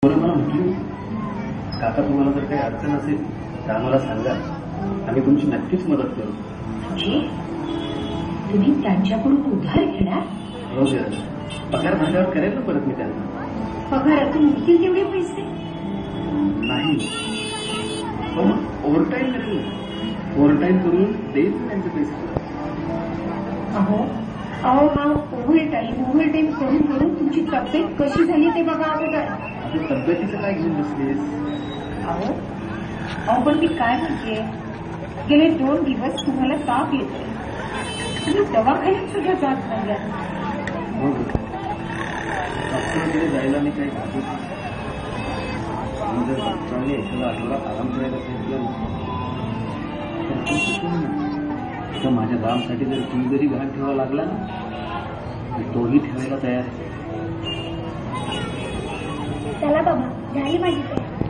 मला म्हटली, काका तुम्हाला जर काही अडचण असेल तर आम्हाला सांगा, आम्ही तुमची नक्कीच मदत करू. म्हणजे तुम्ही त्यांच्याकडून उधार घेणार? हो सर, पगार झाल्यावर करेल ना परत मी त्यांना. पगारातून मिळतील तेवढे पैसे? नाही, पण ओव्हरटाईम करेल, ओव्हरटाईम करून देईल त्यांचे पैसे. अहो अहो हा ओव्हरटाईम करून करून तुमची तब्येत कशी झाली ते बघा अगोदर. तब्येतीचं काय घेऊन बसलीस? अहो अहो पण मी काय म्हणते, गेले 2 दिवस तुम्हाला ताप येतो, तुम्ही दवाखान्यात सुद्धा जात नाही. हो, डॉक्टरकडे जायला मी काही घाबरत नाही. जर डॉक्टरांनी एखादा आठवडा आराम करायला सांगितलं तर माझ्या रामसाठी जर तुम्ही जरी घाण ठेवावा लागला ना तर तोही ठेवायला तयार आहे. चला बाबा, झाली माझी तयारी.